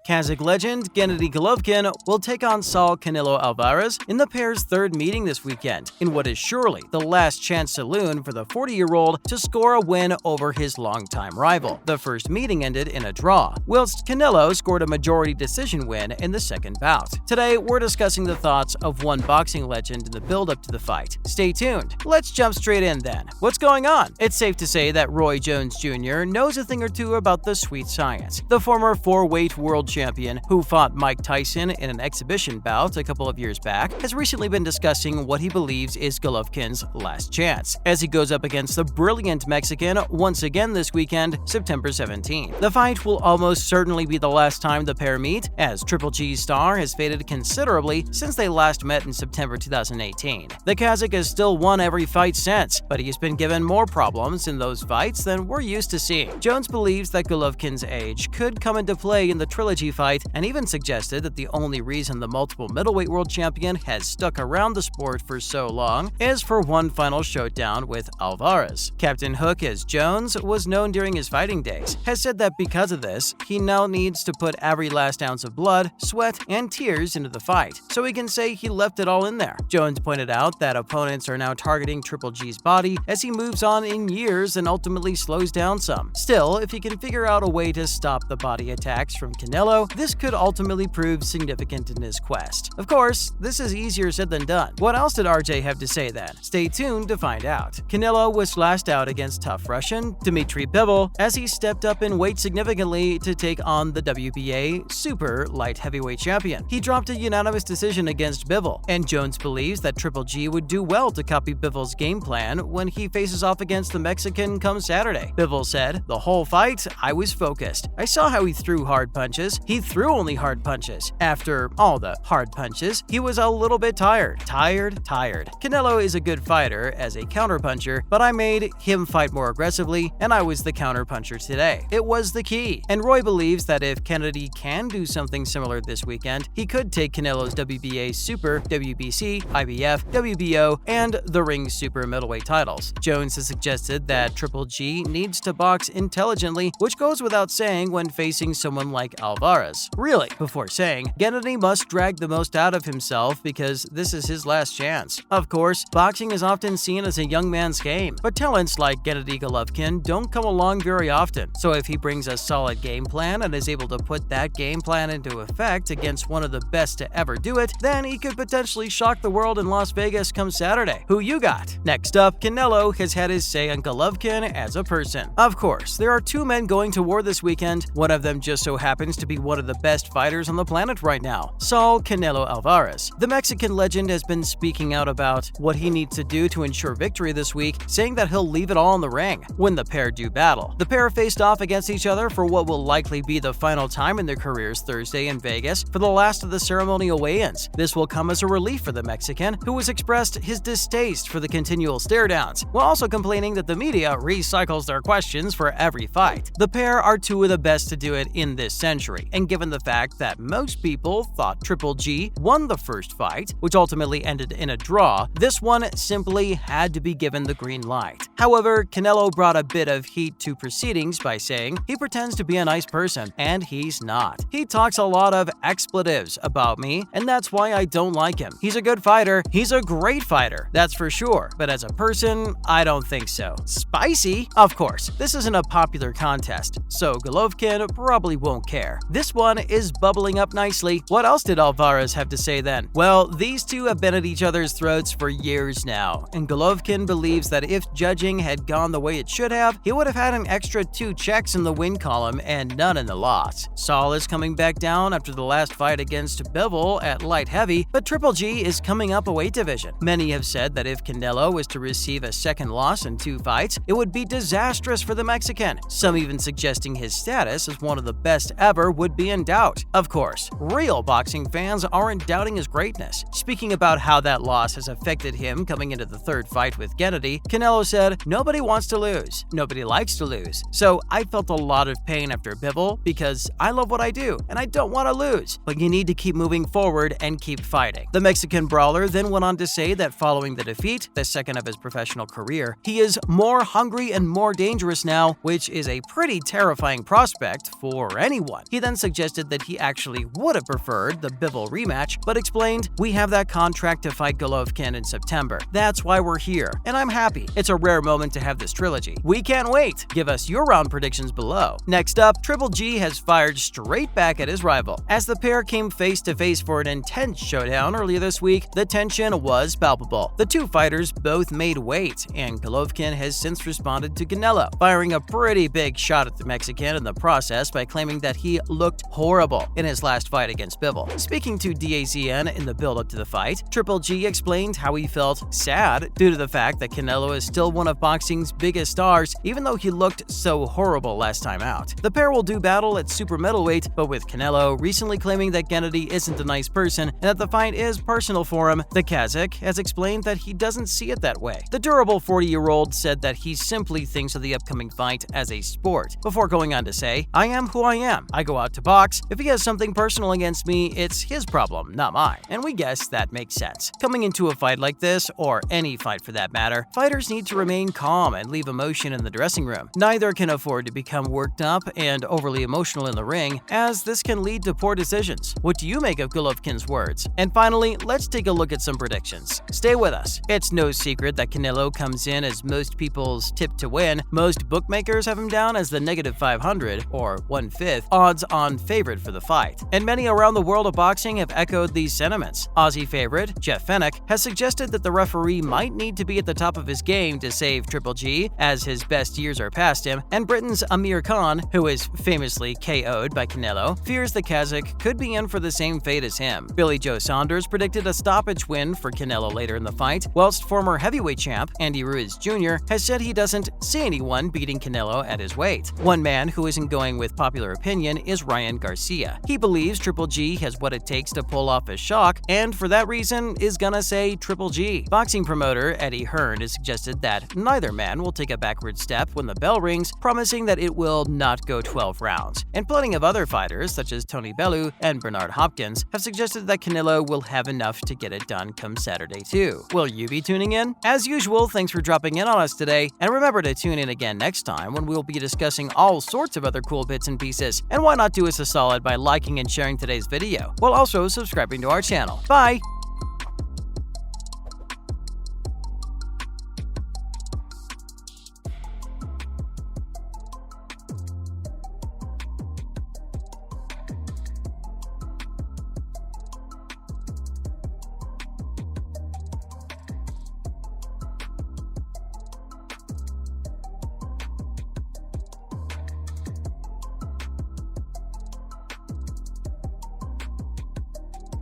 Kazakh legend Gennady Golovkin will take on Saul Canelo Alvarez in the pair's third meeting this weekend, in what is surely the last chance saloon for the 40-year-old to score a win over his longtime rival. The first meeting ended in a draw, whilst Canelo scored a majority decision win in the second bout. Today, we're discussing the thoughts of one boxing legend in the build-up to the fight. Stay tuned. Let's jump straight in then. What's going on? It's safe to say that Roy Jones Jr. knows a thing or two about the sweet science. The former four-weight world champion, who fought Mike Tyson in an exhibition bout a couple of years back, has recently been discussing what he believes is Golovkin's last chance, as he goes up against the brilliant Mexican once again this weekend, September 17. The fight will almost certainly be the last time the pair meet, as Triple G's star has faded considerably since they last met in September 2018. The Kazakh has still won every fight since, but he's been given more problems in those fights than we're used to seeing. Jones believes that Golovkin's age could come into play in the trilogy fight, and even suggested that the only reason the multiple middleweight world champion has stuck around the sport for so long is for one final showdown with Alvarez. Captain Hook, as Jones was known during his fighting days, has said that because of this, he now needs to put every last ounce of blood, sweat, and tears into the fight, so he can say he left it all in there. Jones pointed out that opponents are now targeting Triple G's body as he moves on in years and ultimately slows down some. Still, if he can figure out a way to stop the body attacks from Canelo, this could ultimately prove significant in his quest. Of course, this is easier said than done. What else did RJ have to say then? Stay tuned to find out. Canelo was last out against tough Russian Dmitry Bivol as he stepped up in weight significantly to take on the WBA super light heavyweight champion. He dropped a unanimous decision against Bivol, and Jones believes that Triple G would do well to copy Bivol's game plan when he faces off against the Mexican come Saturday. Bivol said, "The whole fight, I was focused. I saw how he threw hard punches. He threw only hard punches. After all the hard punches, he was a little bit tired. Tired. Canelo is a good fighter as a counterpuncher, but I made him fight more aggressively, and I was the counterpuncher today. It was the key." And Roy believes that if Gennady can do something similar this weekend, he could take Canelo's WBA Super, WBC, IBF, WBO, and the Ring Super middleweight titles. Jones has suggested that Triple G needs to box intelligently, which goes without saying when facing someone like Alvarez. Really, before saying, Gennady must drag the most out of himself because this is his last chance. Of course, boxing is often seen as a young man's game, but talents like Gennady Golovkin don't come along very often. So if he brings a solid game plan and is able to put that game plan into effect against one of the best to ever do it, then he could potentially shock the world in Las Vegas come Saturday. Who you got? Next up, Canelo has had his say on Golovkin as a person. Of course, there are two men going to war this weekend. One of them just so happens to be one of the best fighters on the planet right now, Saul Canelo Alvarez. The Mexican legend has been speaking out about what he needs to do to ensure victory this week, saying that he'll leave it all in the ring when the pair do battle. The pair faced off against each other for what will likely be the final time in their careers Thursday in Vegas for the last of the ceremonial weigh-ins. This will come as a relief for the Mexican, who has expressed his distaste for the continual stare-downs, while also complaining that the media recycles their questions for every fight. The pair are two of the best to do it in this century, and given the fact that most people thought Triple G won the first fight, which ultimately ended in a draw, this one simply had to be given the green light. However, Canelo brought a bit of heat to proceedings by saying he pretends to be a nice person, and he's not. He talks a lot of expletives about me, and that's why I don't like him. He's a good fighter. He's a great fighter, that's for sure, but as a person, I don't think so. Spicy? Of course, this isn't a popular contest, so Golovkin probably won't care. This one is bubbling up nicely. What else did Alvarez have to say then? Well, these two have been at each other's throats for years now, and Golovkin believes that if judging had gone the way it should have, he would have had an extra 2 checks in the win column and none in the loss. Saul is coming back down after the last fight against Bivol at light heavy, but Triple G is coming up a weight division. Many have said that if Canelo was to receive a second loss in 2 fights, it would be disastrous for the Mexican. Some even suggesting his status as one of the best ever would be in doubt. Of course, real boxing fans aren't doubting his greatness. Speaking about how that loss has affected him coming into the third fight with Gennady, Canelo said, "Nobody wants to lose. Nobody likes to lose. So I felt a lot of pain after Bivol because I love what I do and I don't want to lose. But you need to keep moving forward and keep fighting." The Mexican brawler then went on to say that following the defeat, the second of his professional career, he is more hungry and more dangerous now, which is a pretty terrifying prospect for anyone. He then suggested that he actually would have preferred the Bivol rematch, but explained, "We have that contract to fight Golovkin in September. That's why we're here, and I'm happy. It's a rare moment to have this trilogy. We can't wait. Give us your round predictions below." Next up, Triple G has fired straight back at his rival. As the pair came face-to-face for an intense showdown earlier this week, the tension was palpable. The two fighters both made weight, and Golovkin has since responded to Canelo, firing a pretty big shot at the Mexican in the process by claiming that he looked horrible in his last fight against Bivol. Speaking to DAZN in the build-up to the fight, Triple G explained how he felt sad due to the fact that Canelo is still one of boxing's biggest stars, even though he looked so horrible last time out. The pair will do battle at super middleweight, but with Canelo recently claiming that Gennady isn't a nice person and that the fight is personal for him, the Kazakh has explained that he doesn't see it that way. The durable 40-year-old said that he simply thinks of the upcoming fight as a sport, before going on to say, "I am who I am. I go out to box. If he has something personal against me, it's his problem, not mine." And we guess that makes sense. Coming into a fight like this, or any fight for that matter, fighters need to remain calm and leave emotion in the dressing room. Neither can afford to become worked up and overly emotional in the ring, as this can lead to poor decisions. What do you make of Golovkin's words? And finally, let's take a look at some predictions. Stay with us. It's no secret that Canelo comes in as most people's tip to win. Most bookmakers have him down as the -500, or 1/5, odds-on favorite for the fight. And many around the world of boxing have echoed these sentiments. Aussie favorite Jeff Fenech has suggested that the referee might need to be at the top of his game to save Triple G, as his best years are past him, and Britain's Amir Khan, who is famously KO'd by Canelo, fears the Kazakh could be in for the same fate as him. Billy Joe Saunders predicted a stoppage win for Canelo later in the fight, whilst former heavyweight champ Andy Ruiz Jr. has said he doesn't see anyone beating Canelo at his weight. One man who isn't going with popular opinion is Ryan Garcia. He believes Triple G has what it takes to pull off a shock, and for that reason is gonna say Triple G. Boxing promoter Eddie Hearn has suggested that neither man will take a backward step when the bell rings, promising that it will not go 12 rounds. And plenty of other fighters, such as Tony Bellew and Bernard Hopkins, have suggested that Canelo will have enough to get it done come Saturday too. Will you be tuning in? As usual, thanks for dropping in on us today, and remember to tune in again next time when we'll be discussing all sorts of other cool bits and pieces. And why not do us a solid by liking and sharing today's video, while also subscribing to our channel. Bye!